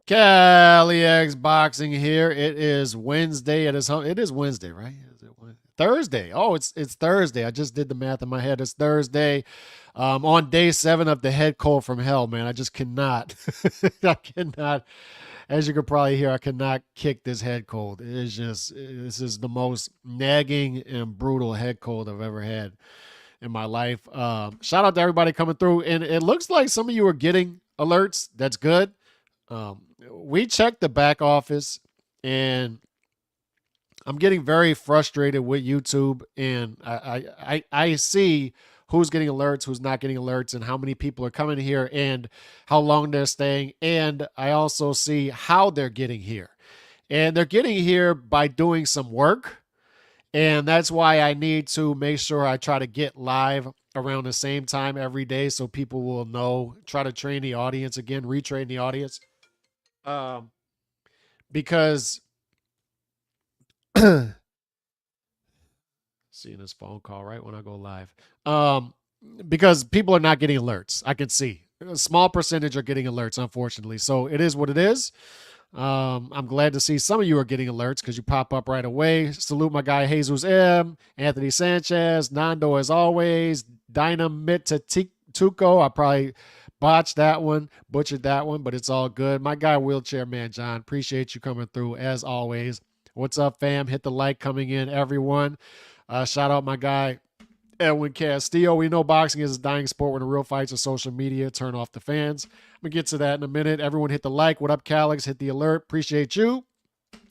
Cali X Boxing here. It is Wednesday. It is Wednesday, right? Is it Thursday? Oh, it's Thursday. I just did the math in my head. It's Thursday. On day 7 of the head cold from hell, man. I just cannot. I cannot. As you can probably hear, I cannot kick this head cold. It is just this is the most nagging and brutal head cold I've ever had in my life. Shout out to everybody coming through, and it looks like some of you are getting alerts. That's good. We checked the back office, and I'm getting very frustrated with YouTube, and I see who's getting alerts, who's not getting alerts, and how many people are coming here, and how long they're staying, and I also see how they're getting here, and they're getting here by doing some work, and that's why I need to make sure I try to get live around the same time every day so people will know, try to train the audience again, retrain the audience. Um, because seeing this phone call right when I go live. Because people are not getting alerts. I can see a small percentage are getting alerts, unfortunately. So it is what it is. I'm glad to see some of you are getting alerts because you pop up right away. Salute my guy Jesus M, Anthony Sanchez, Nando as always, Dynamite Tuco. I probably botched that one, butchered that one, but it's all good. My guy Wheelchair Man John, appreciate you coming through as always. What's up, fam? Hit the like coming in, everyone. Shout out my guy Edwin Castillo. We know boxing is a dying sport when the real fights are social media. Turn off the fans. I'm going to get to that in a minute. Everyone hit the like. What up, Calix? Hit the alert. Appreciate you.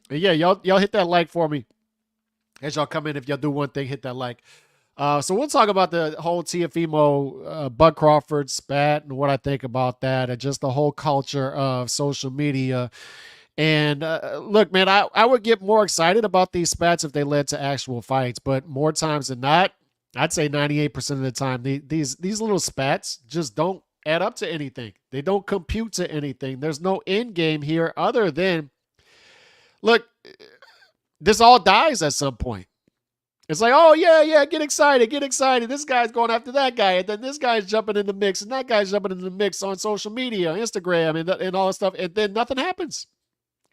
And yeah, y'all hit that like for me. As y'all come in, if y'all do one thing, hit that like. So we'll talk about the whole Teofimo, Bud Crawford spat and what I think about that and just the whole culture of social media. And look, man, I would get more excited about these spats if they led to actual fights, but more times than not, I'd say 98% of the time, these little spats just don't add up to anything. They don't compute to anything. There's no end game here other than, look, this all dies at some point. It's like, oh, yeah, get excited, get excited. This guy's going after that guy, and then this guy's jumping in the mix, and that guy's jumping in the mix on social media, Instagram, and all that stuff, and then nothing happens.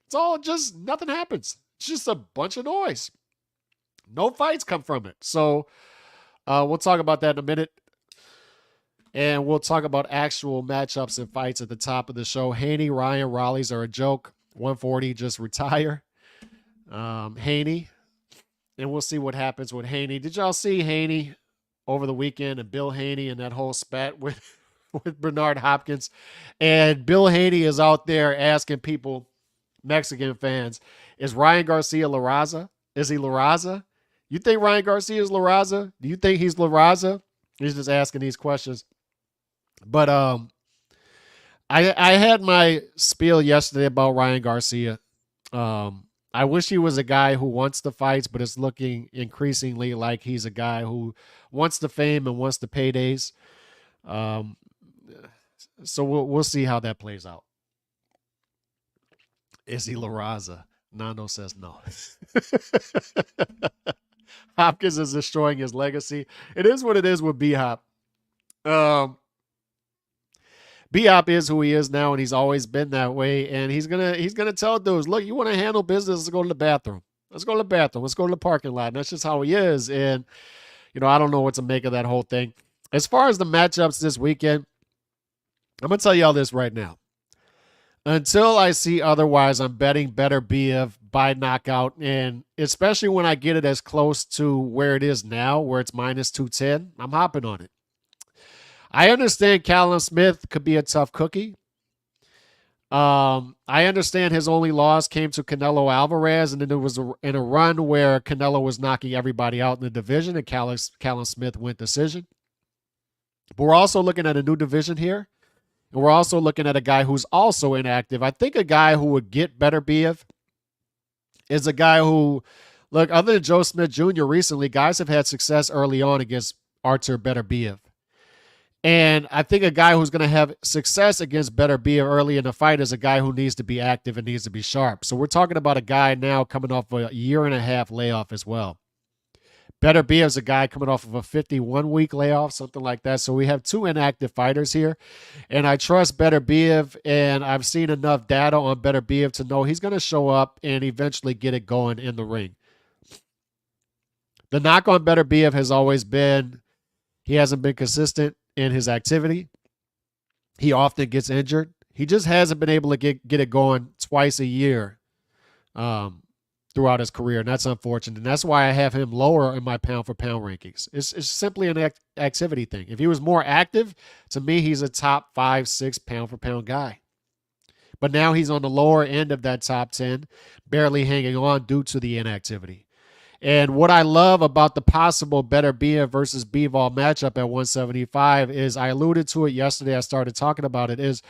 It's all just, nothing happens. It's just a bunch of noise. No fights come from it. So we'll talk about that in a minute. And we'll talk about actual matchups and fights at the top of the show. Haney, Ryan, Raleighs are a joke. 140, just retire. Haney. And we'll see what happens with Haney. Did y'all see Haney over the weekend and Bill Haney and that whole spat with Bernard Hopkins? And Bill Haney is out there asking people, Mexican fans, is Ryan Garcia La Raza? Is he La Raza? You think Ryan Garcia is La Raza? Do you think he's La Raza? He's just asking these questions. But I had my spiel yesterday about Ryan Garcia. I wish he was a guy who wants the fights, but it's looking increasingly like he's a guy who wants the fame and wants the paydays. So we'll see how that plays out. Is he La Raza? Nando says no. Hopkins is destroying his legacy. It is what it is with B-Hop. B-Hop is who he is now, and he's always been that way. And he's gonna tell dudes, look, you want to handle business, let's go to the bathroom. Let's go to the bathroom. Let's go to the parking lot. And that's just how he is. And, I don't know what to make of that whole thing. As far as the matchups this weekend, I'm going to tell you all this right now. Until I see otherwise, I'm betting Beterbiev by knockout. And especially when I get it as close to where it is now, where it's minus 210, I'm hopping on it. I understand Callum Smith could be a tough cookie. I understand his only loss came to Canelo Alvarez, and then it was in a run where Canelo was knocking everybody out in the division, and Callum Smith went decision. But we're also looking at a new division here, and we're also looking at a guy who's also inactive. I think a guy who would get Beterbiev is a guy who, look, other than Joe Smith Jr. recently, guys have had success early on against Artur Beterbiev. And I think a guy who's going to have success against Beterbiev early in the fight is a guy who needs to be active and needs to be sharp. So we're talking about a guy now coming off a year and a half layoff as well. Beterbiev is a guy coming off of a 51-week layoff, something like that. So we have two inactive fighters here. And I trust Beterbiev, and I've seen enough data on Beterbiev to know he's going to show up and eventually get it going in the ring. The knock on Beterbiev has always been he hasn't been consistent in his activity. He often gets injured. He just hasn't been able to get it going twice a year throughout his career, and that's unfortunate. And that's why I have him lower in my pound-for-pound rankings. It's simply an activity thing. If he was more active, to me, he's a top 5, 6 pound-for-pound guy. But now he's on the lower end of that top 10, barely hanging on due to the inactivity. And what I love about the possible Beterbiev versus Bivol matchup at 175 is, I alluded to it yesterday, I started talking about it, is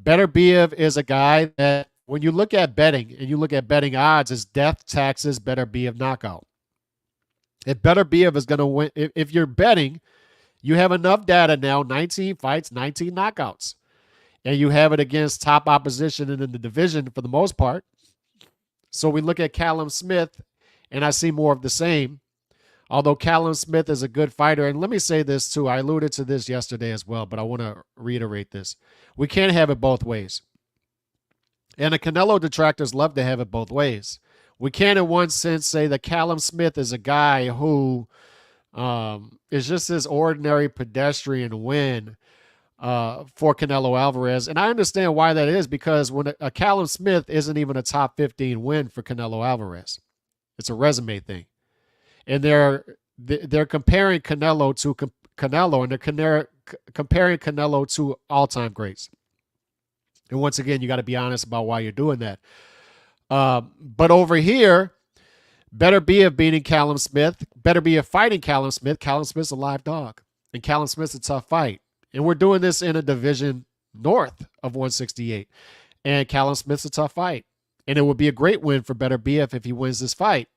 Beterbiev is a guy that when you look at betting and you look at betting odds, is death, taxes, Beterbiev knockout. If Beterbiev is going to win, if you're betting, you have enough data now, 19 fights, 19 knockouts. And you have it against top opposition in the division for the most part. So we look at Callum Smith, and I see more of the same. Although Callum Smith is a good fighter, and let me say this too, I alluded to this yesterday as well, but I want to reiterate this. We can't have it both ways. And the Canelo detractors love to have it both ways. We can, in one sense, say that Callum Smith is a guy who is just this ordinary pedestrian win for Canelo Alvarez. And I understand why that is, because when a Callum Smith isn't even a top 15 win for Canelo Alvarez. It's a resume thing. And they're comparing Canelo to Canelo, and they're comparing Canelo to all-time greats. And once again, you got to be honest about why you're doing that. But over here, Beterbiev beating Callum Smith, Beterbiev fighting Callum Smith. Callum Smith's a live dog, and Callum Smith's a tough fight. And we're doing this in a division north of 168. And Callum Smith's a tough fight. And it would be a great win for Beterbiev if he wins this fight.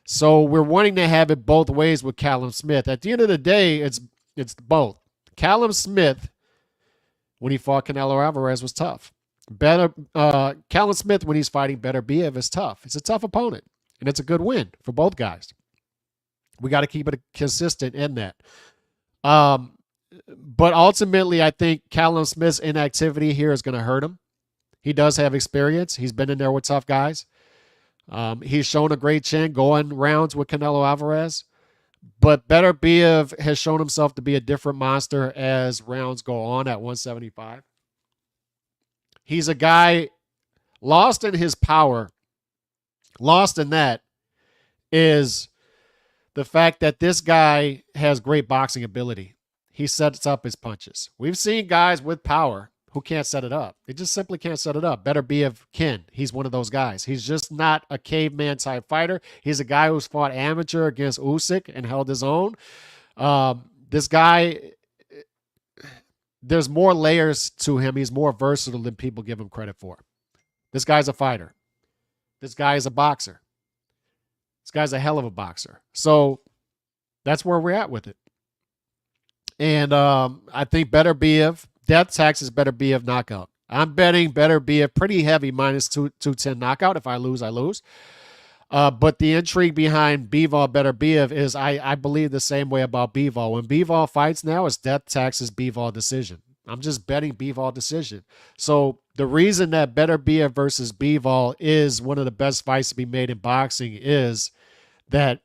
So we're wanting to have it both ways with Callum Smith. At the end of the day, it's both. Callum Smith, when he fought Canelo Alvarez, was tough. Callum Smith, when he's fighting Beterbiev, is tough. It's a tough opponent, and it's a good win for both guys. We got to keep it consistent in that. But ultimately, I think Callum Smith's inactivity here is going to hurt him. He does have experience. He's been in there with tough guys. He's shown a great chin going rounds with Canelo Alvarez. But Beterbiev has shown himself to be a different monster as rounds go on at 175. He's a guy lost in his power. Lost in that is the fact that this guy has great boxing ability. He sets up his punches. We've seen guys with power who can't set it up. They just simply can't set it up. Beterbiev can. He's one of those guys. He's just not a caveman type fighter. He's a guy who's fought amateur against Usyk and held his own. This guy, there's more layers to him. He's more versatile than people give him credit for. This guy's a fighter. This guy is a boxer. This guy's a hell of a boxer. So that's where we're at with it. And I think Beterbiev, death taxes Beterbiev knockout. I'm betting Beterbiev pretty heavy minus 210 knockout. If I lose, I lose. But the intrigue behind Bivol Beterbiev is I believe the same way about Bivol. When Bivol fights now, it's death taxes Bivol decision. I'm just betting Bivol decision. So the reason that Beterbiev versus Bivol is one of the best fights to be made in boxing is that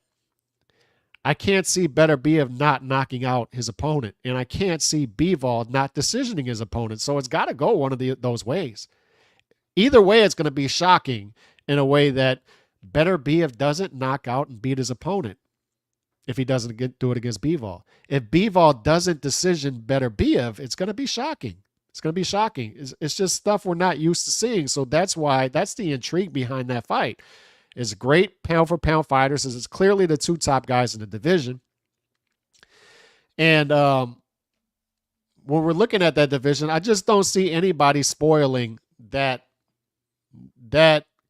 I can't see Beterbiev not knocking out his opponent, and I can't see Bivol not decisioning his opponent. So it's got to go one of those ways. Either way, it's going to be shocking in a way that Beterbiev doesn't knock out and beat his opponent if he doesn't do it against Bivol. If Bivol doesn't decision Beterbiev, it's going to be shocking. It's going to be shocking. It's just stuff we're not used to seeing. So that's the intrigue behind that fight. It's great pound-for-pound fighters. It's clearly the two top guys in the division. And when we're looking at that division, I just don't see anybody spoiling that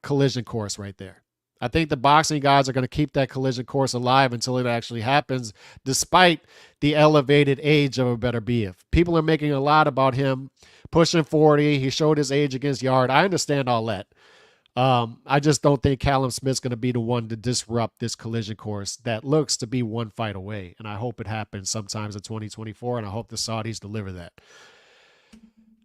collision course right there. I think the boxing guys are going to keep that collision course alive until it actually happens, despite the elevated age of a Beterbiev. People are making a lot about him pushing 40. He showed his age against Yard. I understand all that. I just don't think Callum Smith's going to be the one to disrupt this collision course that looks to be one fight away. And I hope it happens sometimes in 2024, and I hope the Saudis deliver that.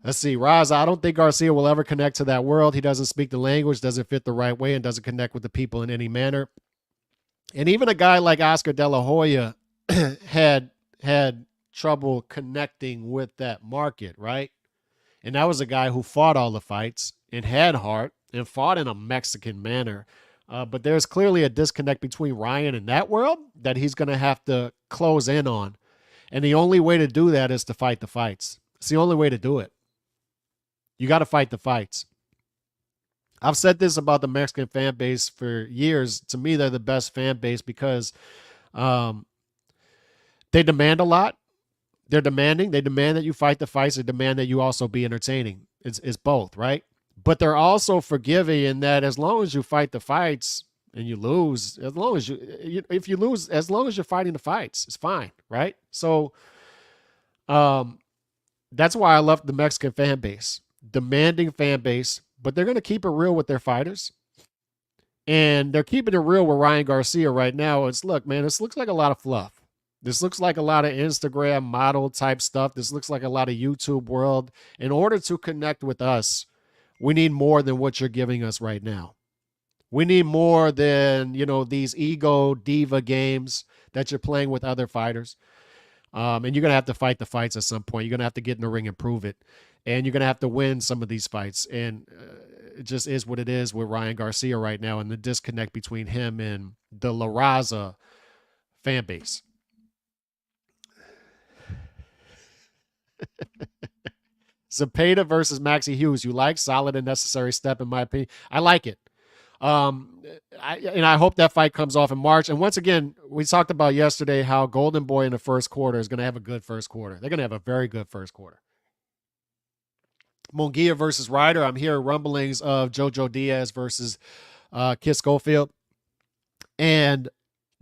Let's see. Raza, I don't think Garcia will ever connect to that world. He doesn't speak the language, doesn't fit the right way, and doesn't connect with the people in any manner. And even a guy like Oscar De La Hoya had trouble connecting with that market, right? And that was a guy who fought all the fights and had heart and fought in a Mexican manner. But there's clearly a disconnect between Ryan and that world that he's going to have to close in on. And the only way to do that is to fight the fights. It's the only way to do it. You got to fight the fights. I've said this about the Mexican fan base for years. To me, they're the best fan base because they demand a lot. They're demanding. They demand that you fight the fights. They demand that you also be entertaining. It's both, right? But they're also forgiving in that as long as you fight the fights and you lose, as long as if you lose, as long as you're fighting the fights, it's fine, right? So that's why I love the Mexican fan base. Demanding fan base, but they're going to keep it real with their fighters. And they're keeping it real with Ryan Garcia right now. Look, man, this looks like a lot of fluff. This looks like a lot of Instagram model type stuff. This looks like a lot of YouTube world. In order to connect with us, we need more than what you're giving us right now. We need more than, these ego diva games that you're playing with other fighters. And you're going to have to fight the fights at some point. You're going to have to get in the ring and prove it. And you're going to have to win some of these fights. And it just is what it is with Ryan Garcia right now and the disconnect between him and the La Raza fan base. Zepeda versus Maxie Hughes. You like? Solid and necessary step, in my opinion. I like it. I hope that fight comes off in March. And once again, we talked about yesterday how Golden Boy in the first quarter is going to have a good first quarter. They're going to have a very good first quarter. Munguia versus Ryder. I'm hearing rumblings of Jojo Diaz versus Kit Schofield. And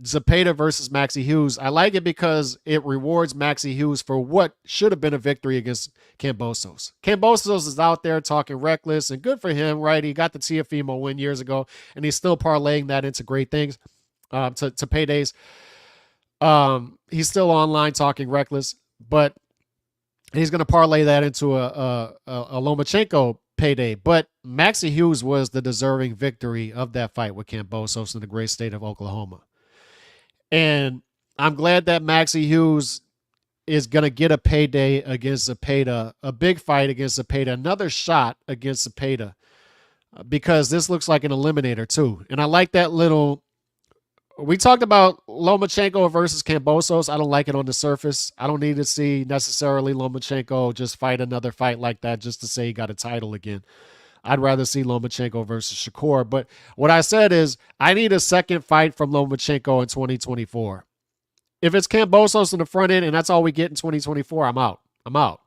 Zepeda versus Maxie Hughes. I like it because it rewards Maxie Hughes for what should have been a victory against Kambosos. Kambosos is out there talking reckless, and good for him, right? He got the Teofimo win years ago, and he's still parlaying that into great things, to paydays. He's still online talking reckless, but he's going to parlay that into a Lomachenko payday. But Maxie Hughes was the deserving victory of that fight with Kambosos in the great state of Oklahoma. And I'm glad that Maxie Hughes is going to get a payday against Zepeda, a big fight against Zepeda, another shot against Zepeda, because this looks like an eliminator too. And I like that little, we talked about Lomachenko versus Kambosos. I don't like it on the surface. I don't need to see necessarily Lomachenko just fight another fight like that just to say he got a title again. I'd rather see Lomachenko versus Shakur. But what I said is I need a second fight from Lomachenko in 2024. If it's Kambosos in the front end and that's all we get in 2024, I'm out.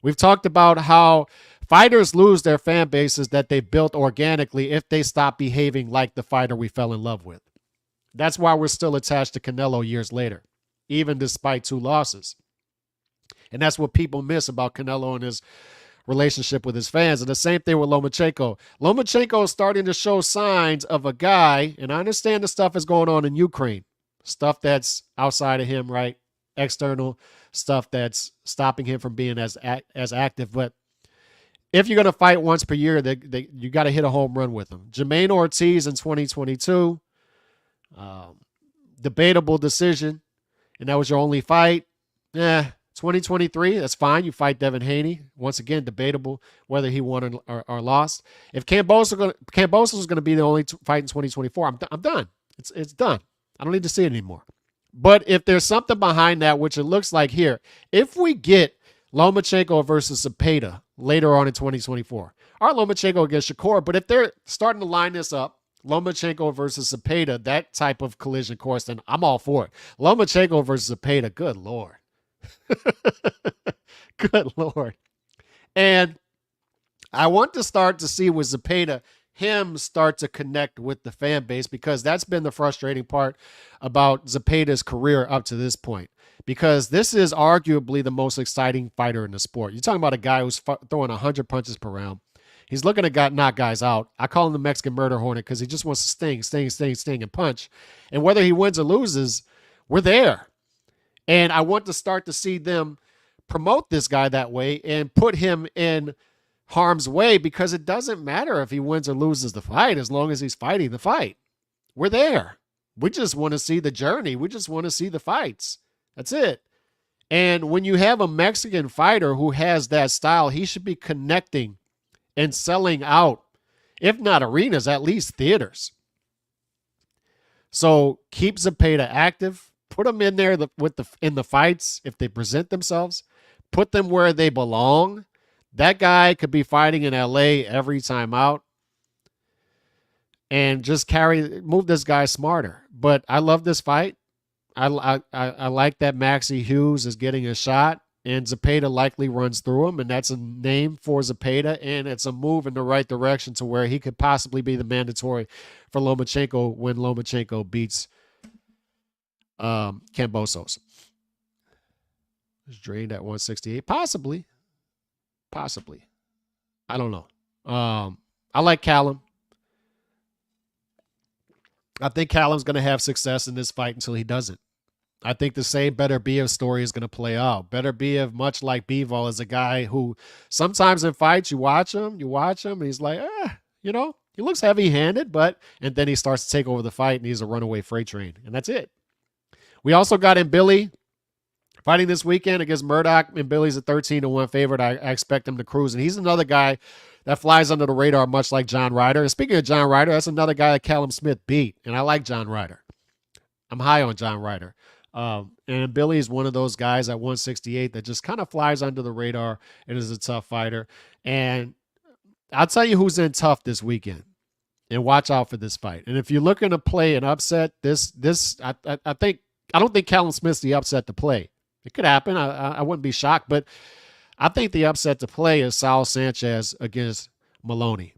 We've talked about how fighters lose their fan bases that they built organically if they stop behaving like the fighter we fell in love with. That's why we're still attached to Canelo years later, even despite 2 losses. And that's what people miss about Canelo and his relationship with his fans. And the same thing with Lomachenko. Lomachenko is starting to show signs of a guy, and I understand the stuff is going on in Ukraine, stuff that's outside of him, right? External stuff that's stopping him from being as active. But if you're going to fight once per year, you got to hit a home run with him. Jermaine Ortiz in 2022, debatable decision, and that was your only fight. 2023, that's fine. You fight Devin Haney. Once again, debatable whether he won or lost. If Kambosos is going to be the only fight in 2024, I'm done. It's done. I don't need to see it anymore. But if there's something behind that, which it looks like here, if we get Lomachenko versus Zepeda later on in 2024, or Lomachenko against Shakur, but if they're starting to line this up, Lomachenko versus Zepeda, that type of collision course, then I'm all for it. Lomachenko versus Zepeda, good Lord. Good Lord. And I want to start to see with Zepeda, him start to connect with the fan base, because that's been the frustrating part about Zepeda's career up to this point, because this is arguably the most exciting fighter in the sport. You're talking about a guy who's throwing 100 punches per round. He's looking to knock guys out. I call him the Mexican murder hornet because he just wants to sting, and punch. And whether he wins or loses, we're there. And I want to start to see them promote this guy that way and put him in harm's way, because it doesn't matter if he wins or loses the fight as long as he's fighting the fight. We're there. We just want to see the journey. We just want to see the fights. That's it. And when you have a Mexican fighter who has that style, he should be connecting and selling out, if not arenas, at least theaters. So keep Zepeda active. Put them in there in the fights if they present themselves. Put them where they belong. That guy could be fighting in LA every time out. And just move this guy smarter. But I love this fight. I like that Maxie Hughes is getting a shot, and Zepeda likely runs through him, and that's a name for Zepeda, and it's a move in the right direction to where he could possibly be the mandatory for Lomachenko when Lomachenko beats Kambosos. It's drained at 168. Possibly. I don't know. I like Callum. I think Callum's going to have success in this fight until he doesn't. I think the same Beterbiev story is going to play out. Beterbiev, much like Bivol, is a guy who sometimes in fights you watch him, and he's like, he looks heavy-handed, and then he starts to take over the fight, and he's a runaway freight train, and that's it. We also got in Billy fighting this weekend against Murdoch, and Billy's a 13-1 favorite. I expect him to cruise, and he's another guy that flies under the radar, much like John Ryder. And speaking of John Ryder, that's another guy that Callum Smith beat, and I like John Ryder. I'm high on John Ryder. And Billy is one of those guys at 168 that just kind of flies under the radar and is a tough fighter. And I'll tell you who's in tough this weekend, and watch out for this fight. And if you're looking to play an upset, I don't think Callum Smith's the upset to play. It could happen. I wouldn't be shocked, but I think the upset to play is Saul Sanchez against Maloney.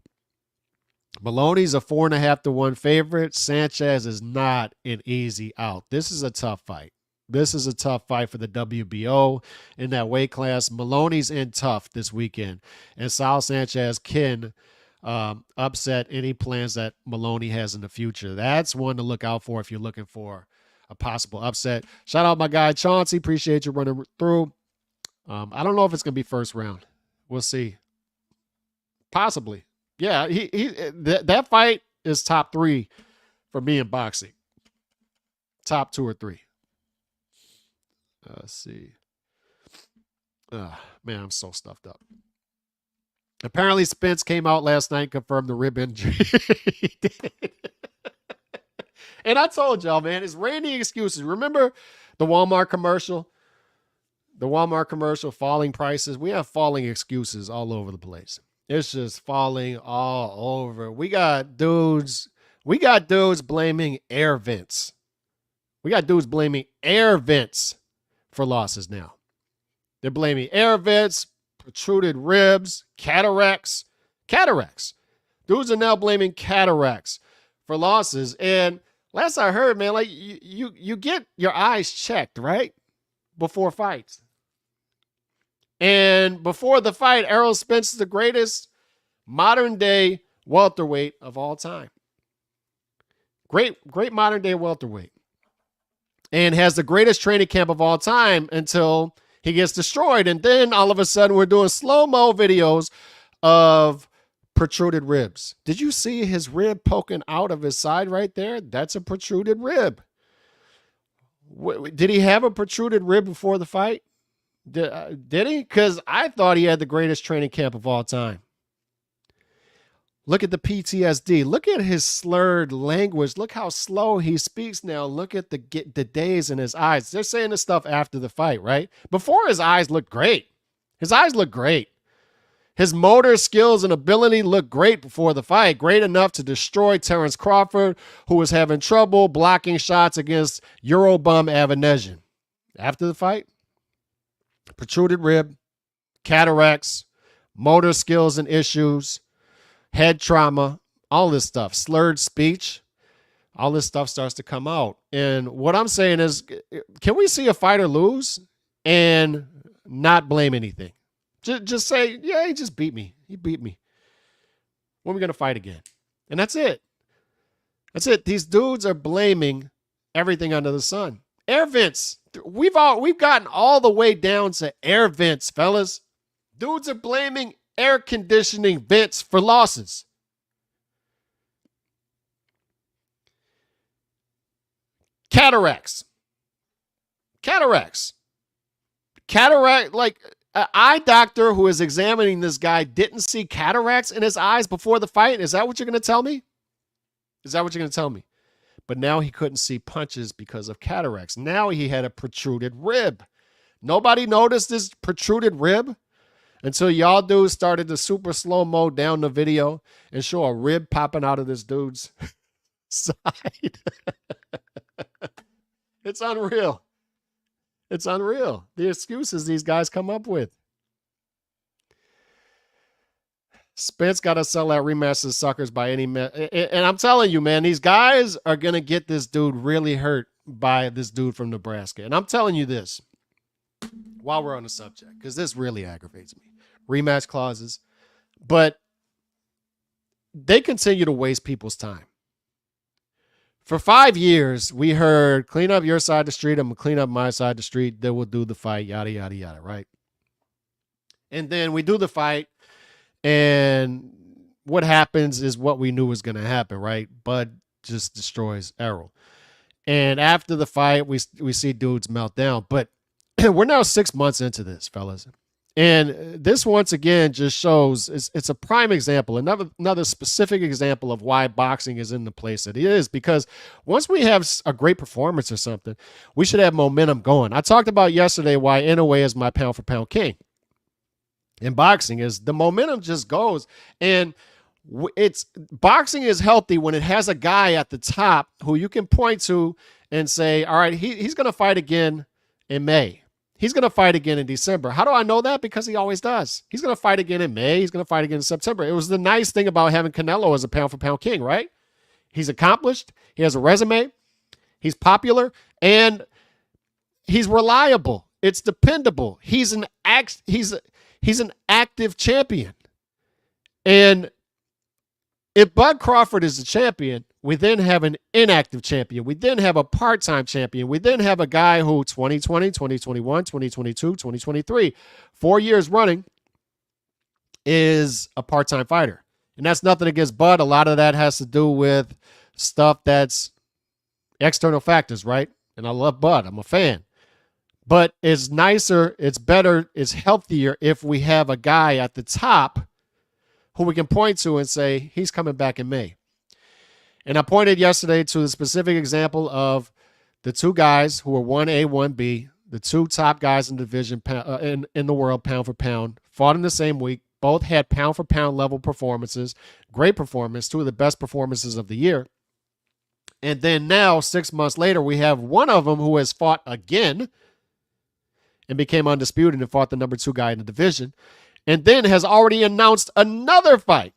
Maloney's a 4.5-1 favorite. Sanchez is not an easy out. This is a tough fight. This is a tough fight for the WBO in that weight class. Maloney's in tough this weekend, and Saul Sanchez can upset any plans that Maloney has in the future. That's one to look out for if you're looking for a possible upset. Shout out my guy Chauncey. Appreciate you running through. I don't know if it's going to be first round. We'll see. Possibly. Yeah, that fight is top 3 for me in boxing. Top 2 or 3. Let's see. Man, I'm so stuffed up. Apparently, Spence came out last night and confirmed the rib injury. He did. And I told y'all, man, it's raining excuses. Remember the Walmart commercial? The Walmart commercial, falling prices. We have falling excuses all over the place. It's just falling all over. We got dudes blaming air vents. We got dudes blaming air vents for losses now. They're blaming air vents, protruded ribs, cataracts. Dudes are now blaming cataracts for losses. And last I heard, man, like you get your eyes checked, right? Before fights. And before the fight, Errol Spence is the greatest modern day welterweight of all time. Great modern day welterweight. And has the greatest training camp of all time until he gets destroyed. And then all of a sudden we're doing slow-mo videos of protruded ribs. Did you see his rib poking out of his side right there? That's a protruded rib. Did he have a protruded rib before the fight? Did he? Because I thought he had the greatest training camp of all time. Look at the PTSD. Look at his slurred language. Look how slow he speaks now. Look at the daze in his eyes. They're saying this stuff after the fight, right? Before, his eyes looked great. His eyes look great. His motor skills and ability looked great before the fight. Great enough to destroy Terrence Crawford, who was having trouble blocking shots against Eurobum Avanesian. After the fight, protruded rib, cataracts, motor skills and issues, head trauma, all this stuff, slurred speech, all this stuff starts to come out. And what I'm saying is, can we see a fighter lose and not blame anything? Just say, yeah, he just beat me. He beat me. When are we going to fight again? And that's it. That's it. These dudes are blaming everything under the sun. Air vents. We've gotten all the way down to air vents, fellas. Dudes are blaming air conditioning vents for losses. Cataracts. Like an eye doctor who is examining this guy didn't see cataracts in his eyes before the fight. Is that what you're going to tell me? But now he couldn't see punches because of cataracts. Now he had a protruded rib. Nobody noticed this protruded rib until y'all dudes started to super slow-mo down the video and show a rib popping out of this dude's side. It's unreal. The excuses these guys come up with. Spence got to sell that rematch to suckers by any man. And I'm telling you, man, these guys are going to get this dude really hurt by this dude from Nebraska. And I'm telling you this while we're on the subject, because this really aggravates me. Rematch clauses. But they continue to waste people's time. For 5 years, we heard, clean up your side of the street, I'm going to clean up my side of the street, then we'll do the fight, yada, yada, yada, right? And then we do the fight, and what happens is what we knew was going to happen, right? Bud just destroys Errol. And after the fight, we see dudes melt down. But we're now 6 months into this, fellas. And this, once again, just shows it's a prime example, another specific example of why boxing is in the place that it is. Because once we have a great performance or something, we should have momentum going. I talked about yesterday why Inoue is my pound-for-pound king. In boxing is the momentum just goes. And boxing is healthy when it has a guy at the top who you can point to and say, all right, he's going to fight again in May. He's going to fight again in December. How do I know that? Because he always does. He's going to fight again in May. He's going to fight again in September. It was the nice thing about having Canelo as a pound-for-pound king, right? He's accomplished. He has a resume. He's popular. And he's reliable. It's dependable. He's an active champion. And if Bud Crawford is the champion, we then have an inactive champion. We then have a part-time champion. We then have a guy who 2020, 2021, 2022, 2023, 4 years running is a part-time fighter. And that's nothing against Bud. A lot of that has to do with stuff that's external factors, right? And I love Bud. I'm a fan. But it's nicer, it's better, it's healthier if we have a guy at the top who we can point to and say, he's coming back in May. And I pointed yesterday to the specific example of the two guys who were 1A, 1B, the two top guys in the division in the world, pound for pound, fought in the same week. Both had pound for pound level performances, great performance, two of the best performances of the year. And then now, 6 months later, we have one of them who has fought again and became undisputed and fought the number 2 guy in the division, and then has already announced another fight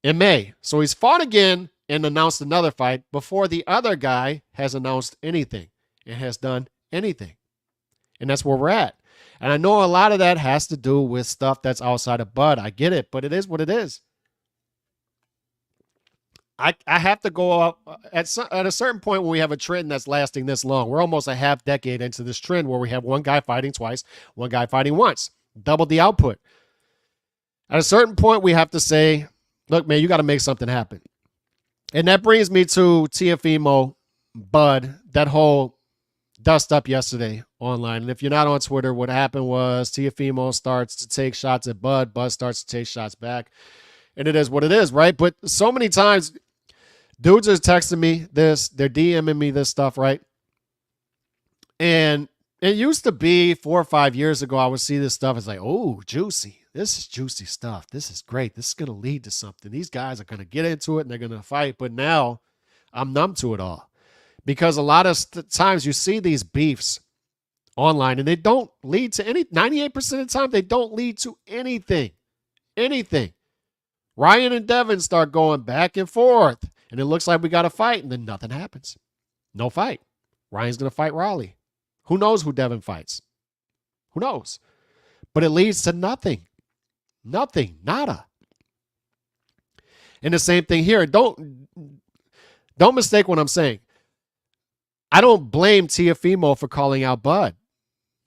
in May. So he's fought again and announced another fight before the other guy has announced anything and has done anything. And that's where we're at. And I know a lot of that has to do with stuff that's outside of Bud. I get it, but it is what it is. I have to go up at a certain point when we have a trend that's lasting this long. We're almost a half decade into this trend where we have one guy fighting twice, one guy fighting once, double the output. At a certain point, we have to say, look, man, you got to make something happen. And that brings me to Teofimo, Bud, that whole dust up yesterday online. And if you're not on Twitter, what happened was Teofimo starts to take shots at Bud. Bud starts to take shots back. And it is what it is, right? But so many times, dudes are texting me this. They're DMing me this stuff, right? And it used to be 4 or 5 years ago, I would see this stuff. It's like, oh, juicy. This is juicy stuff. This is great. This is going to lead to something. These guys are going to get into it and they're going to fight. But now I'm numb to it all. Because a lot of times you see these beefs online and they don't lead to any, 98% of the time, they don't lead to anything. Anything. Ryan and Devin start going back and forth. And it looks like we got a fight. And then nothing happens. No fight. Ryan's going to fight Raleigh. Who knows who Devin fights? Who knows? But it leads to nothing. Nothing. Nada. And the same thing here. Don't mistake what I'm saying. I don't blame Teofimo for calling out Bud.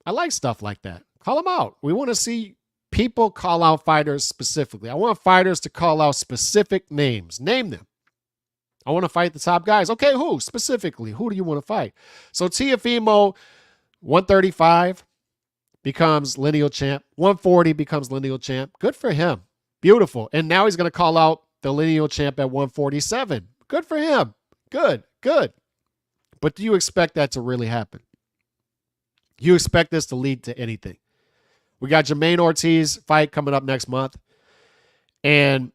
I like stuff like that. Call him out. We want to see people call out fighters specifically. I want fighters to call out specific names. Name them. I want to fight the top guys. Okay, who? Specifically, who do you want to fight? So Teofimo, 135 becomes lineal champ. 140 becomes lineal champ. Good for him. Beautiful. And now he's going to call out the lineal champ at 147. Good for him. Good. But do you expect that to really happen? You expect this to lead to anything? We got Jermaine Ortiz fight coming up next month. And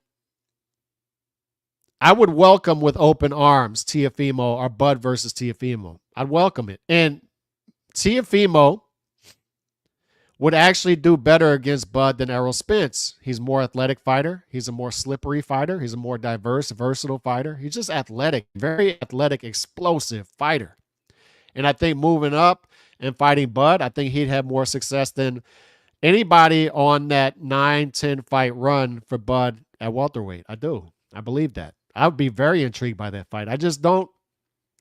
I would welcome with open arms Teofimo or Bud versus Teofimo. I'd welcome it. And Teofimo would actually do better against Bud than Errol Spence. He's a more athletic fighter. He's a more slippery fighter. He's a more diverse, versatile fighter. He's just athletic, very athletic, explosive fighter. And I think moving up and fighting Bud, I think he'd have more success than anybody on that 9-10 fight run for Bud at welterweight. I do. I believe that. I would be very intrigued by that fight. I just don't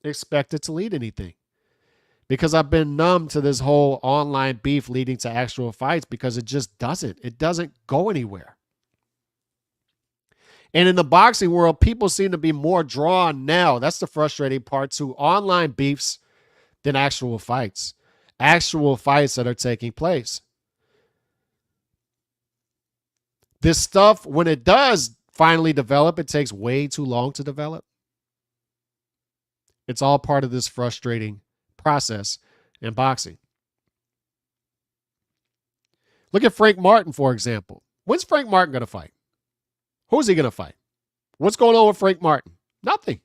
expect it to lead anything because I've been numb to this whole online beef leading to actual fights because it just doesn't. It doesn't go anywhere. And in the boxing world, people seem to be more drawn now. That's the frustrating part to online beefs than actual fights. Actual fights that are taking place. This stuff, when it does finally develop, it takes way too long to develop. It's all part of this frustrating process in boxing. Look at Frank Martin, for example. When's Frank Martin going to fight? Who's he going to fight? What's going on with Frank Martin? Nothing.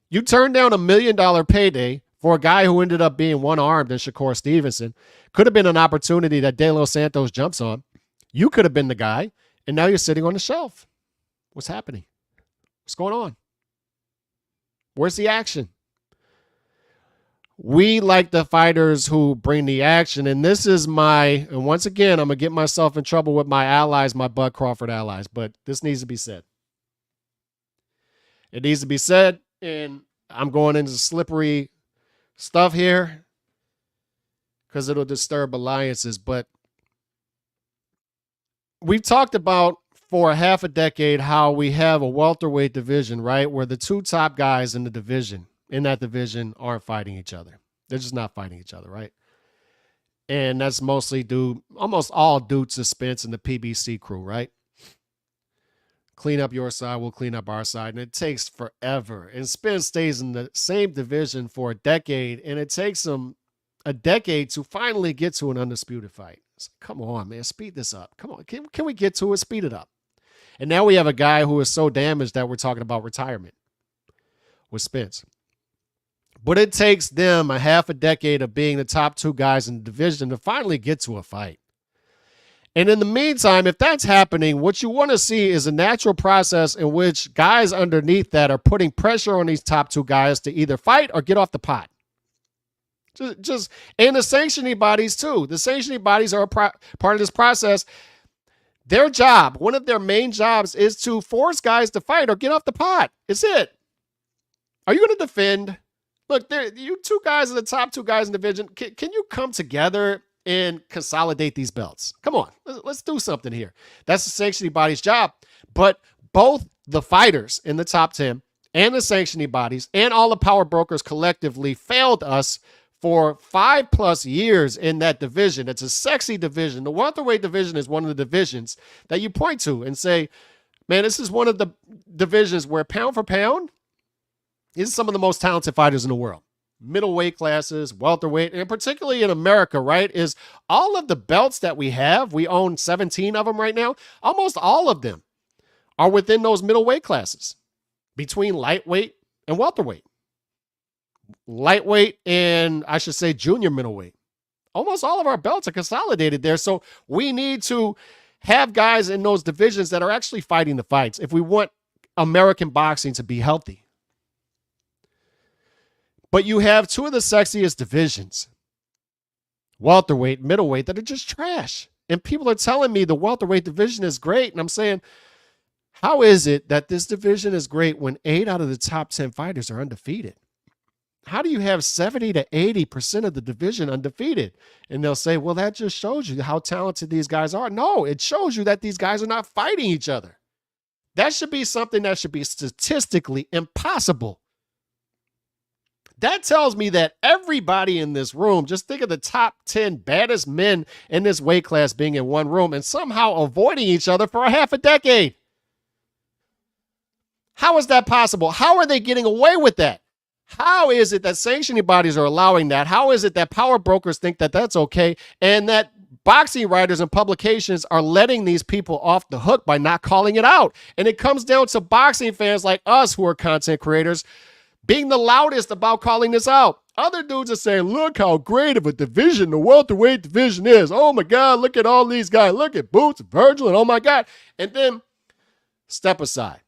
You turned down $1 million payday for a guy who ended up being one-armed in Shakur Stevenson. Could have been an opportunity that De Los Santos jumps on. You could have been the guy, and now you're sitting on the shelf. What's happening? What's going on? Where's the action? We like the fighters who bring the action, and this is and once again, I'm going to get myself in trouble with my allies, my Bud Crawford allies, but this needs to be said. It needs to be said, and I'm going into slippery stuff here because it'll disturb alliances, but we've talked about for half a decade how we have a welterweight division, right, where the two top guys in that division aren't fighting each other. They're just not fighting each other, right? And that's almost all due to Spence and the PBC crew, right? Clean up your side, we'll clean up our side. And it takes forever. And Spence stays in the same division for a decade, and it takes him a decade to finally get to an undisputed fight. Come on, man, speed this up. Come on, can we get to it? Speed it up. And now we have a guy who is so damaged that we're talking about retirement with Spence. But it takes them a half a decade of being the top two guys in the division to finally get to a fight. And in the meantime, if that's happening, what you want to see is a natural process in which guys underneath that are putting pressure on these top two guys to either fight or get off the pot. And the sanctioning bodies too. The sanctioning bodies are a part of this process. Their job, one of their main jobs, is to force guys to fight or get off the pot. It's it. Are you going to defend? Look, you two guys are the top two guys in the division. Can you come together and consolidate these belts? Come on, let's do something here. That's the sanctioning body's job. But both the fighters in the top 10 and the sanctioning bodies and all the power brokers collectively failed us for 5+ years in that division. It's a sexy division. The welterweight division is one of the divisions that you point to and say, man, this is one of the divisions where pound for pound, these are some of the most talented fighters in the world. Middleweight classes, welterweight, and particularly in America, right, is all of the belts that we have, we own 17 of them right now, almost all of them are within those middleweight classes between lightweight and welterweight. Lightweight and, I should say, junior middleweight. Almost all of our belts are consolidated there. So we need to have guys in those divisions that are actually fighting the fights if we want American boxing to be healthy. But you have two of the sexiest divisions, welterweight, middleweight, that are just trash. And people are telling me the welterweight division is great. And I'm saying, How is it that this division is great when 8 out of the top 10 fighters are undefeated? How do you have 70 to 80% of the division undefeated? And they'll say, well, that just shows you how talented these guys are. No, it shows you that these guys are not fighting each other. That should be something that should be statistically impossible. That tells me that everybody in this room, just think of the top 10 baddest men in this weight class being in one room and somehow avoiding each other for a half a decade. How is that possible? How are they getting away with that? How is it that sanctioning bodies are allowing that? How is it that power brokers think that that's okay and that boxing writers and publications are letting these people off the hook by not calling it out? And it comes down to boxing fans like us who are content creators being the loudest about calling this out. Other dudes are saying, look how great of a division the welterweight division is. Oh my God, look at all these guys. Look at Boots, Virgil, and oh my God. And then step aside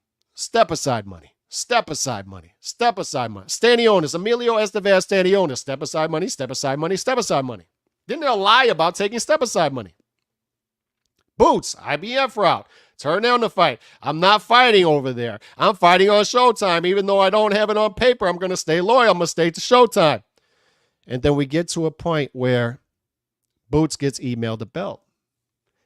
money. Step aside money. Step aside money. Stanionis, Emilio Estevez Stanionis. Step aside money. Step aside money. Step aside money. Then they'll lie about taking step aside money. Boots, IBF route. Turn down the fight. I'm not fighting over there. I'm fighting on Showtime. Even though I don't have it on paper, I'm going to stay loyal. I'm going to stay to Showtime. And then we get to a point where Boots gets emailed the belt.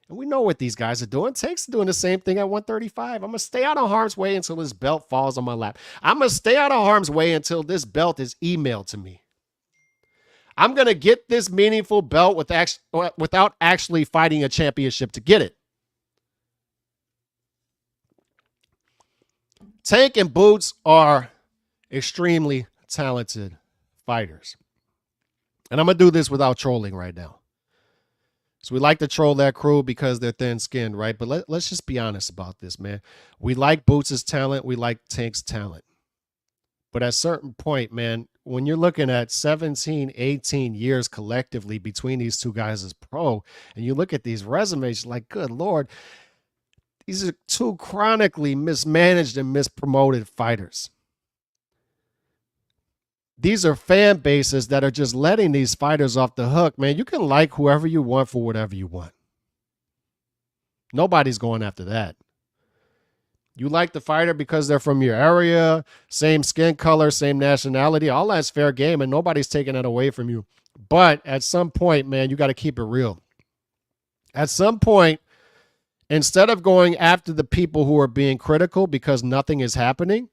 And we know what these guys are doing. Tank's doing the same thing at 135. I'm going to stay out of harm's way until this belt falls on my lap. I'm going to stay out of harm's way until this belt is emailed to me. I'm going to get this meaningful belt without actually fighting a championship to get it. Tank and Boots are extremely talented fighters. And I'm going to do this without trolling right now. So we like to troll that crew because they're thin-skinned, right? But let's just be honest about this, man. We like Boots' talent. We like Tank's talent. But at a certain point, man, when you're looking at 17, 18 years collectively between these two guys as pro, and you look at these resumes, you're like, good Lord, these are two chronically mismanaged and mispromoted fighters. These are fan bases that are just letting these fighters off the hook. Man, you can like whoever you want for whatever you want. Nobody's going after that. You like the fighter because they're from your area, same skin color, same nationality. All that's fair game, and nobody's taking that away from you. But at some point, man, you got to keep it real. At some point, instead of going after the people who are being critical because nothing is happening,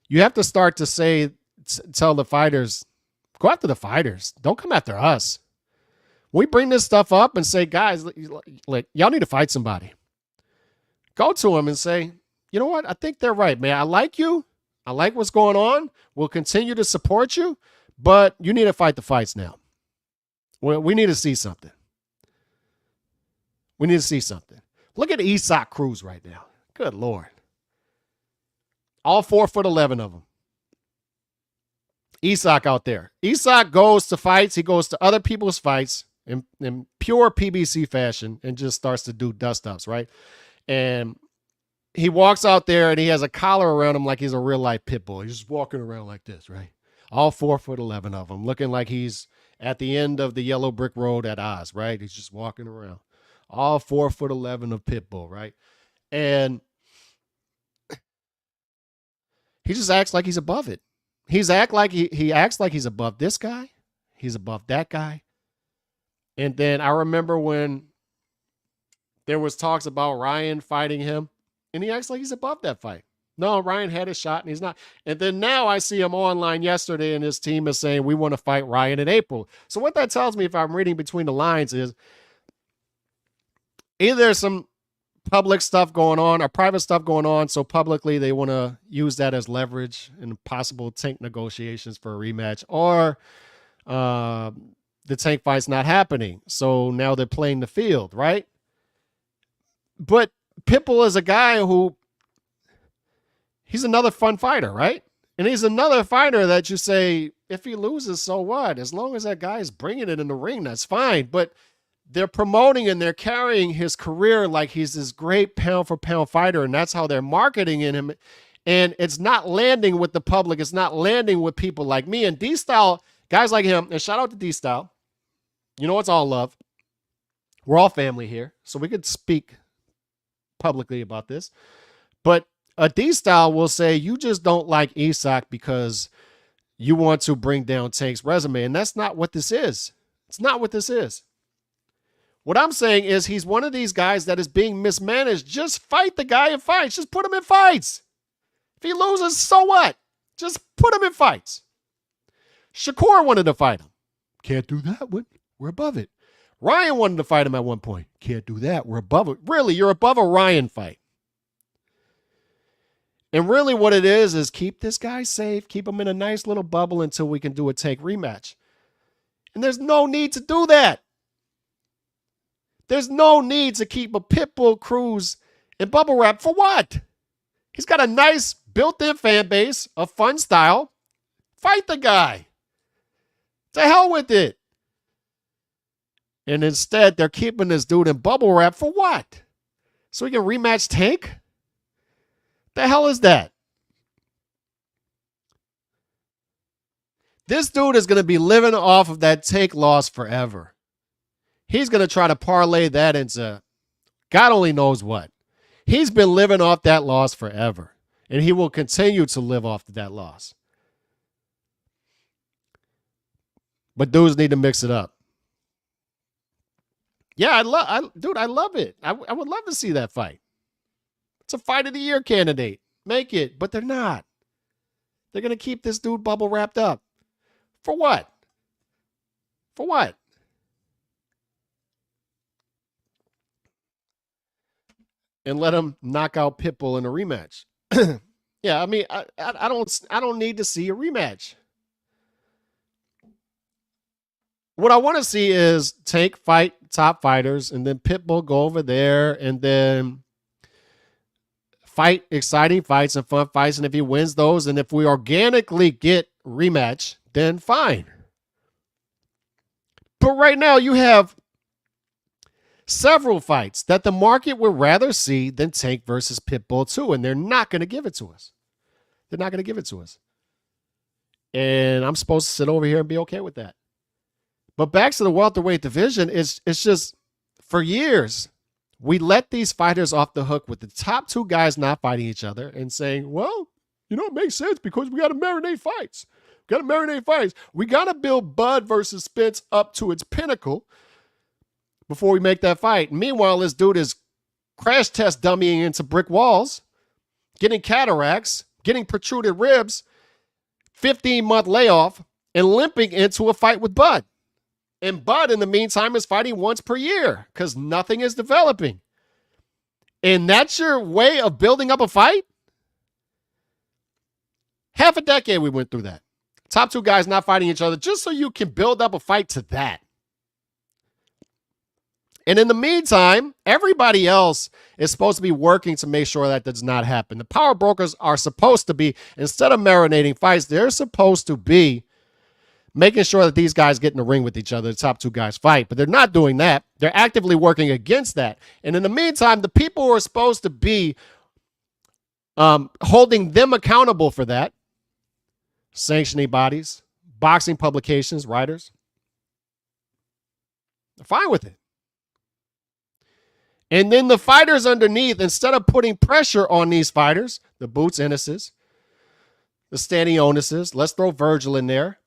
you have to start to tell the fighters, go after the fighters. Don't come after us. We bring this stuff up and say, guys, like y'all need to fight somebody. Go to them and say, you know what? I think they're right, man. I like you. I like what's going on. We'll continue to support you, but you need to fight the fights now. We need to see something. We need to see something. Look at Isak Cruz right now. Good Lord. All 4'11" of them. Isak out there. Isak goes to fights. He goes to other people's fights in pure PBC fashion and just starts to do dust-ups, right? And he walks out there and he has a collar around him like he's a real-life pit bull. He's just walking around like this, right? All 4'11" of them, looking like he's at the end of the yellow brick road at Oz, right? He's just walking around. All 4'11" of pit bull, right? And he just acts like he's above it. He acts like he's above this guy. He's above that guy. And then I remember when there was talks about Ryan fighting him, and he acts like he's above that fight. No, Ryan had a shot, and he's not. And then now I see him online yesterday, and his team is saying, we want to fight Ryan in April. So what that tells me, if I'm reading between the lines, is either there's some public stuff going on or private stuff going on, so publicly they want to use that as leverage in possible Tank negotiations for a rematch, or the Tank fight's not happening, so now they're playing the field, right? But Pitbull is a guy who, he's another fun fighter, right? And he's another fighter that you say, if he loses, so what? As long as that guy is bringing it in the ring, that's fine. But they're promoting and they're carrying his career like he's this great pound-for-pound fighter, and that's how they're marketing in him. And it's not landing with the public. It's not landing with people like me. And D-Style, guys like him, and shout out to D-Style. You know, it's all love. We're all family here, so we could speak publicly about this. But a D style will say you just don't like Isak because you want to bring down Tank's resume. And that's not what this is. It's not what this is. What I'm saying is he's one of these guys that is being mismanaged. Just fight the guy in fights. Just put him in fights. If he loses, so what? Just put him in fights. Shakur wanted to fight him. Can't do that one. We're above it. Ryan wanted to fight him at one point. Can't do that. We're above it. Really, you're above a Ryan fight. And really what it is keep this guy safe. Keep him in a nice little bubble until we can do a Tank rematch. And there's no need to do that. There's no need to keep a Pitbull Cruz in bubble wrap for what? He's got a nice built-in fan base, a fun style. Fight the guy. To hell with it. And instead, they're keeping this dude in bubble wrap for what? So he can rematch Tank? The hell is that? This dude is going to be living off of that Tank loss forever. He's going to try to parlay that into God only knows what. He's been living off that loss forever. And he will continue to live off that loss. But dudes need to mix it up. Yeah, I love it. I would love to see that fight. It's a fight of the year candidate. Make it, but they're not. They're going to keep this dude bubble wrapped up. For what? For what? And let him knock out Pitbull in a rematch. Yeah, I mean, I don't need to see a rematch. What I want to see is Tank fight top fighters, and then Pitbull go over there, and then fight exciting fights and fun fights. And if he wins those, and if we organically get rematch, then fine. But right now, you have several fights that the market would rather see than Tank versus Pitbull 2, and they're not going to give it to us. They're not going to give it to us. And I'm supposed to sit over here and be okay with that. But back to the welterweight division, it's just, for years, we let these fighters off the hook with the top two guys not fighting each other and saying, well, you know, it makes sense because we got to marinate fights. We got to build Bud versus Spence up to its pinnacle before we make that fight. Meanwhile, this dude is crash test dummying into brick walls, getting cataracts, getting protruded ribs, 15-month layoff, and limping into a fight with Bud. And Bud, in the meantime, is fighting once per year because nothing is developing. And that's your way of building up a fight? Half a decade we went through that. Top two guys not fighting each other just so you can build up a fight to that. And in the meantime, everybody else is supposed to be working to make sure that does not happen. The power brokers are supposed to be, instead of marinating fights, they're supposed to be making sure that these guys get in the ring with each other, the top two guys fight. But they're not doing that. They're actively working against that. And in the meantime, the people who are supposed to be holding them accountable for that, sanctioning bodies, boxing publications, writers, they're fine with it. And then the fighters underneath, instead of putting pressure on these fighters, the Boots Ennises, the Stanioneses, let's throw Virgil in there,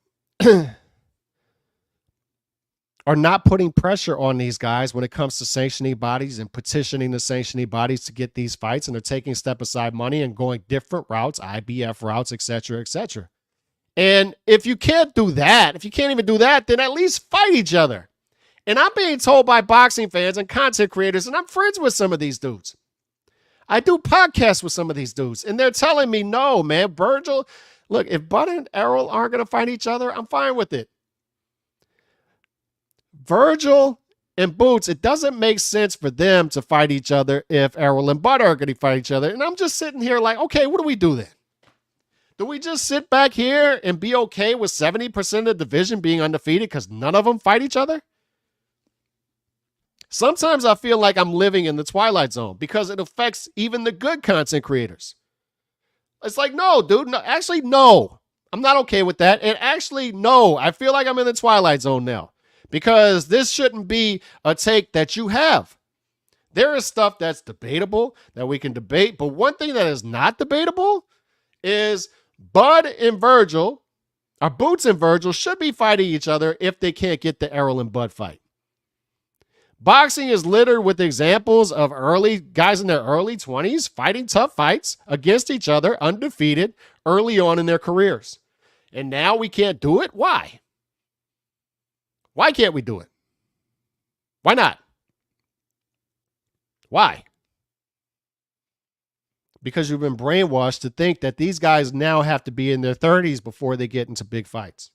are not putting pressure on these guys when it comes to sanctioning bodies and petitioning the sanctioning bodies to get these fights, and they're taking step-aside money and going different routes, IBF routes, etc., etc. And if you can't do that, if you can't even do that, then at least fight each other. And I'm being told by boxing fans and content creators, and I'm friends with some of these dudes. I do podcasts with some of these dudes, and they're telling me, no, man, Virgil, look, if Bud and Errol aren't going to fight each other, I'm fine with it. Virgil and Boots, it doesn't make sense for them to fight each other if Errol and Bud are going to fight each other. And I'm just sitting here like, okay, what do we do then? Do we just sit back here and be okay with 70% of the division being undefeated because none of them fight each other? Sometimes I feel like I'm living in the Twilight Zone because it affects even the good content creators. It's like, no, dude, no, actually, no. I'm not okay with that. And actually, no, I feel like I'm in the Twilight Zone now because this shouldn't be a take that you have. There is stuff that's debatable that we can debate, but one thing that is not debatable is Bud and Virgil, or Boots and Virgil, should be fighting each other if they can't get the Errol and Bud fight. Boxing is littered with examples of early guys in their early 20s fighting tough fights against each other, undefeated, early on in their careers. And now we can't do it? Why? Why can't we do it? Why not? Why? Because you've been brainwashed to think that these guys now have to be in their 30s before they get into big fights.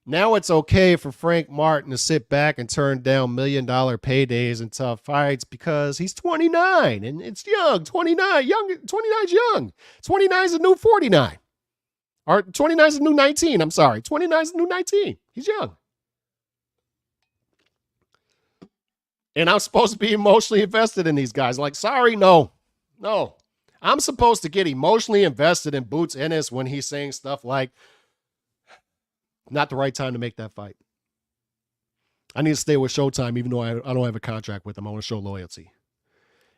Now it's okay for Frank Martin to sit back and turn down $1 million paydays in tough fights because he's 29 and it's young. 29 is young. 29 is a new 49. Or 29 is a new 19. I'm sorry. 29 is a new 19. He's young. And I'm supposed to be emotionally invested in these guys. Like, sorry, no. I'm supposed to get emotionally invested in Boots Ennis when he's saying stuff like, not the right time to make that fight. I need to stay with Showtime even though I don't have a contract with him. I want to show loyalty.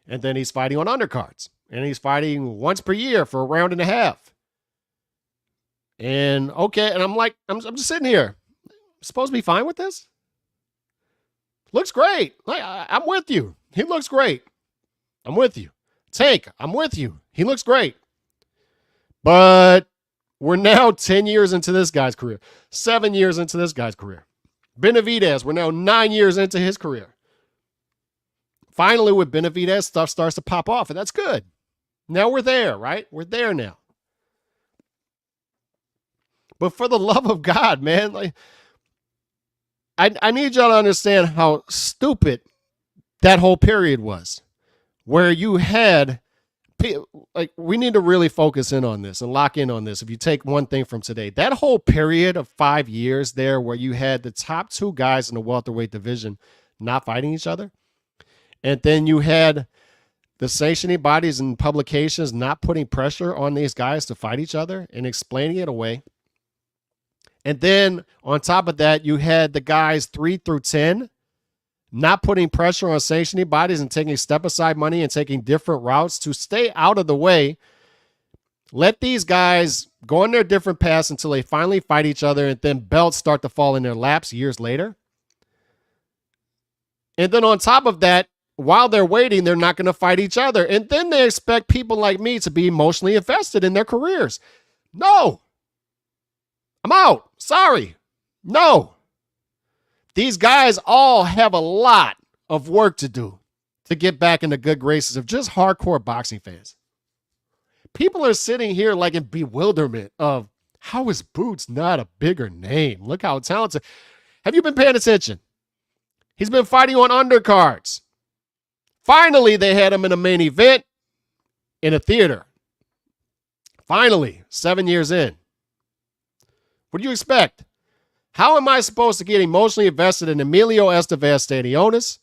And then he's fighting on undercards. And he's fighting once per year for a round and a half. And okay, and I'm like, I'm just sitting here. Supposed to be fine with this? Looks great. I'm with you. He looks great. I'm with you. Tank, I'm with you. He looks great. But we're now 10 years into this guy's career. 7 years into this guy's career. Beterbiev, we're now 9 years into his career. Finally, with Beterbiev, stuff starts to pop off, and that's good. Now we're there, right? We're there now. But for the love of God, man, like, I need y'all to understand how stupid that whole period was, where you had, like, we need to really focus in on this and lock in on this. If you take one thing from today, that whole period of 5 years there where you had the top two guys in the welterweight division not fighting each other, and then you had the sanctioning bodies and publications not putting pressure on these guys to fight each other and explaining it away. And then on top of that, you had the guys 3 through 10 not putting pressure on sanctioning bodies and taking step-aside money and taking different routes to stay out of the way. Let these guys go on their different paths until they finally fight each other, and then belts start to fall in their laps years later. And then on top of that, while they're waiting, they're not going to fight each other. And then they expect people like me to be emotionally invested in their careers. No. I'm out. Sorry. No. These guys all have a lot of work to do to get back in the good graces of just hardcore boxing fans. People are sitting here like in bewilderment of, how is Boots not a bigger name? Look how talented. Have you been paying attention? He's been fighting on undercards. Finally, they had him in a main event in a theater. Finally, 7 years in. What do you expect? How am I supposed to get emotionally invested in Emilio Estevez Stanionis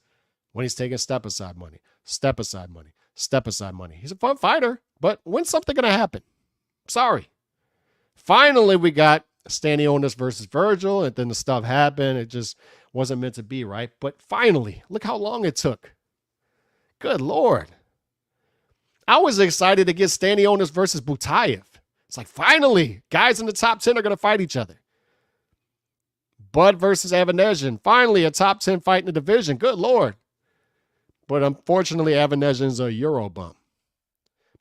when he's taking step-aside money? Step-aside money. Step-aside money. He's a fun fighter, but when's something going to happen? Sorry. Finally, we got Stanionis versus Virgil, and then the stuff happened. It just wasn't meant to be, right? But finally, look how long it took. Good Lord. I was excited to get Stanionis versus Butayev. It's like, finally, guys in the top 10 are going to fight each other. Bud versus Avanesyan. Finally, a top 10 fight in the division. Good Lord. But unfortunately, Avanesyan's a Euro bum.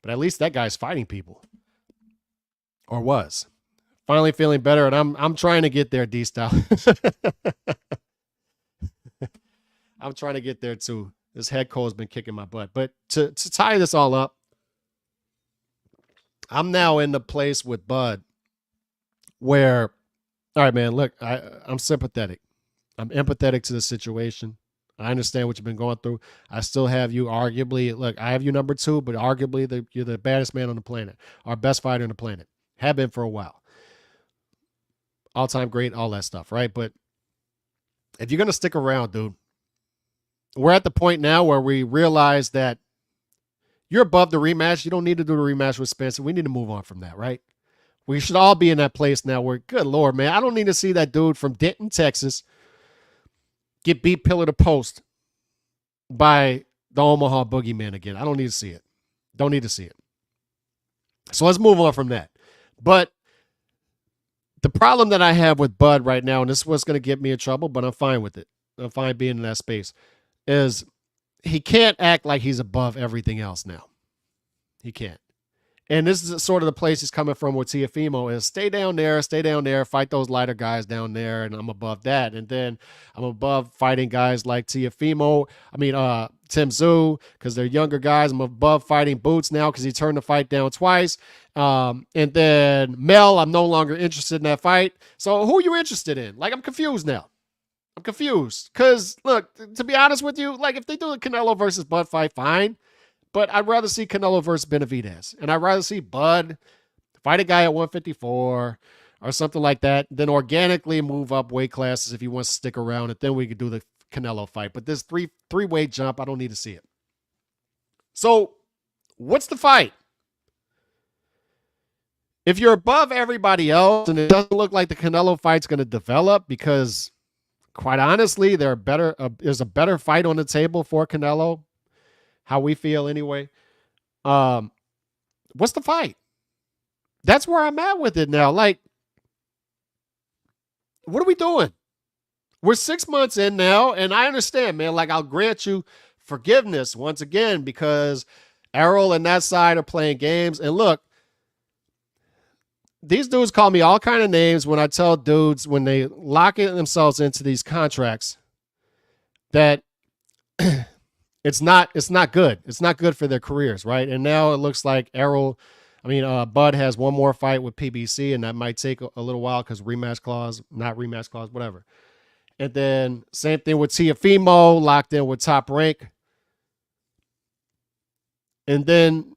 But at least that guy's fighting people. Or was. Finally feeling better, and I'm trying to get there, D-Style. I'm trying to get there, too. This head cold's been kicking my butt. But to tie this all up, I'm now in the place with Bud where, all right, man, look, I'm sympathetic. I'm empathetic to the situation. I understand what you've been going through. I still have you arguably, look, I have you number 2, but arguably you're the baddest man on the planet, our best fighter on the planet. Have been for a while. All-time great, all that stuff, right? But if you're going to stick around, dude, we're at the point now where we realize that you're above the rematch. You don't need to do the rematch with Spencer. We need to move on from that, right? We should all be in that place now where, good Lord, man, I don't need to see that dude from Denton, Texas, get beat pillar to post by the Omaha Boogeyman again. I don't need to see it. Don't need to see it. So let's move on from that. But the problem that I have with Bud right now, and this is what's going to get me in trouble, but I'm fine with it. I'm fine being in that space, is he can't act like he's above everything else now. He can't. And this is sort of the place he's coming from with Teofimo is stay down there, fight those lighter guys down there, and I'm above that. And then I'm above fighting guys like Tim Tszyu, because they're younger guys. I'm above fighting Boots now because he turned the fight down twice. And then Mel, I'm no longer interested in that fight. So who are you interested in? Like, I'm confused now. I'm confused. Because, look, to be honest with you, like, if they do a Canelo versus Bud fight, fine. But I'd rather see Canelo versus Benavidez. And I'd rather see Bud fight a guy at 154 or something like that, then organically move up weight classes if he wants to stick around, and then we could do the Canelo fight. But this three-weight jump, I don't need to see it. So what's the fight? If you're above everybody else and it doesn't look like the Canelo fight's going to develop because, quite honestly, there's a better fight on the table for Canelo, how we feel anyway. What's the fight? That's where I'm at with it now. Like, what are we doing? We're 6 months in now, and I understand, man. Like, I'll grant you forgiveness once again because Errol and that side are playing games. And look, these dudes call me all kind of names when I tell dudes when they lock themselves into these contracts that it's not good. It's not good for their careers, right? And now it looks like Bud has one more fight with PBC, and that might take a little while because not rematch clause, whatever. And then same thing with Teofimo, locked in with Top Rank. And then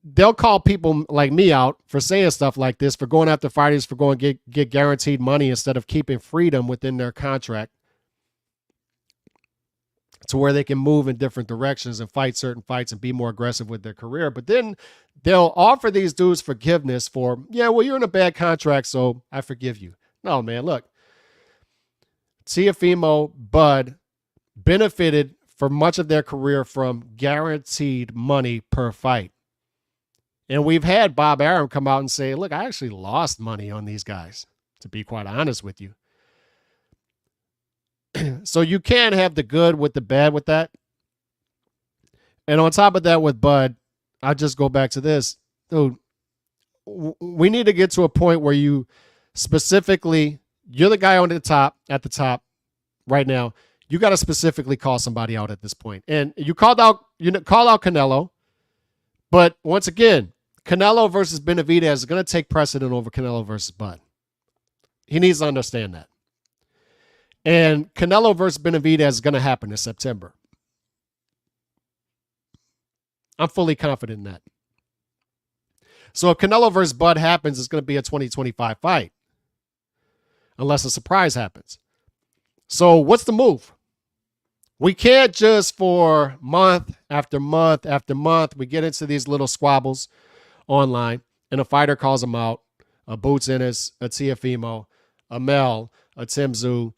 they'll call people like me out for saying stuff like this, for going after fighters, for going to get guaranteed money instead of keeping freedom within their contract to where they can move in different directions and fight certain fights and be more aggressive with their career. But then they'll offer these dudes forgiveness for, yeah, well, you're in a bad contract, so I forgive you. No, man, look. Teofimo, Bud benefited for much of their career from guaranteed money per fight. And we've had Bob Arum come out and say, look, I actually lost money on these guys, to be quite honest with you. So you can have the good with the bad with that. And on top of that with Bud, I'll just go back to this. Dude, we need to get to a point where you're the guy at the top right now. You got to specifically call somebody out at this point. And you call out Canelo. But once again, Canelo versus Benavidez is going to take precedent over Canelo versus Bud. He needs to understand that. And Canelo versus Benavidez is going to happen in September. I'm fully confident in that. So if Canelo versus Bud happens, it's going to be a 2025 fight. Unless a surprise happens. So what's the move? We can't just for month after month after month, we get into these little squabbles online and a fighter calls them out. A Boots Ennis, a Teofimo, a Mel, a Tim Tszyu,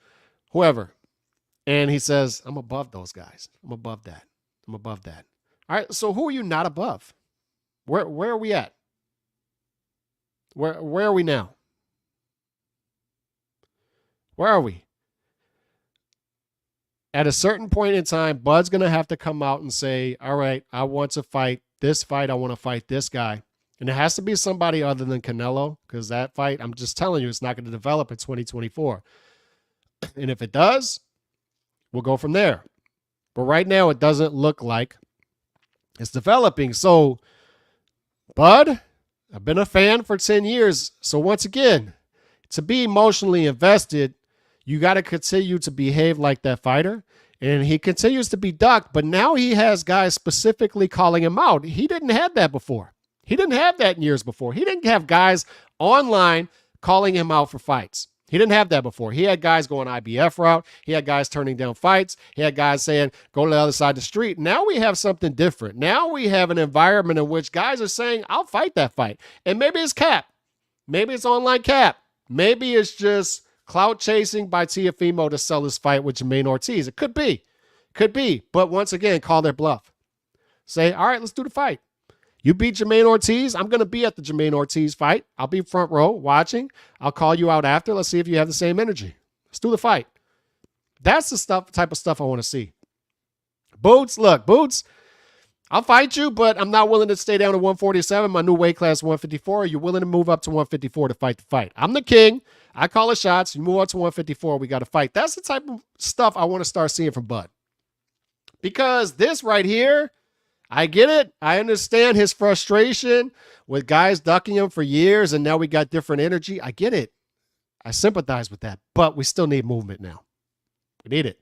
whoever. And he says, I'm above those guys. I'm above that. I'm above that. All right, so who are you not above? Where are we at? Where are we now? Where are we? At a certain point in time, Bud's going to have to come out and say, all right, I want to fight this fight. I want to fight this guy. And it has to be somebody other than Canelo, because that fight, I'm just telling you, it's not going to develop in 2024. And if it does, we'll go from there. But right now, it doesn't look like it's developing. So, Bud, I've been a fan for 10 years. So once again, to be emotionally invested, you got to continue to behave like that fighter. And he continues to be ducked, but now he has guys specifically calling him out. He didn't have that before. He didn't have that in years before. He didn't have guys online calling him out for fights. He didn't have that before. He had guys going IBF route. He had guys turning down fights. He had guys saying, go to the other side of the street. Now we have something different. Now we have an environment in which guys are saying, I'll fight that fight. And maybe it's cap. Maybe it's online cap. Maybe it's just clout chasing by Teofimo to sell his fight with Jermaine Ortiz. It could be. Could be. But once again, call their bluff. Say, all right, let's do the fight. You beat Jermaine Ortiz. I'm going to be at the Jermaine Ortiz fight. I'll be front row watching. I'll call you out after. Let's see if you have the same energy. Let's do the fight. That's the type of stuff I want to see. Boots, look, Boots, I'll fight you, but I'm not willing to stay down to 147. My new weight class, 154. Are you willing to move up to 154 to fight the fight? I'm the king. I call the shots. You move up to 154. We got to fight. That's the type of stuff I want to start seeing from Bud. Because this right here, I get it. I understand his frustration with guys ducking him for years, and now we got different energy. I get it. I sympathize with that, but we still need movement now. We need it.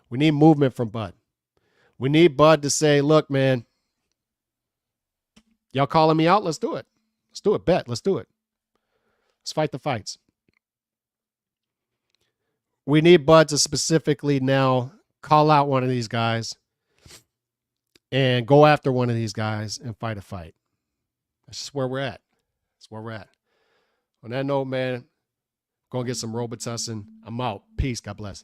We need movement from Bud. We need Bud to say, look, man, y'all calling me out? Let's do it. Let's do it. Bet. Let's do it. Let's fight the fights. We need Bud to specifically now call out one of these guys and go after one of these guys and fight a fight. That's just where we're at. That's where we're at. On that note, man, go and get some Robitussin. I'm out. Peace. God bless.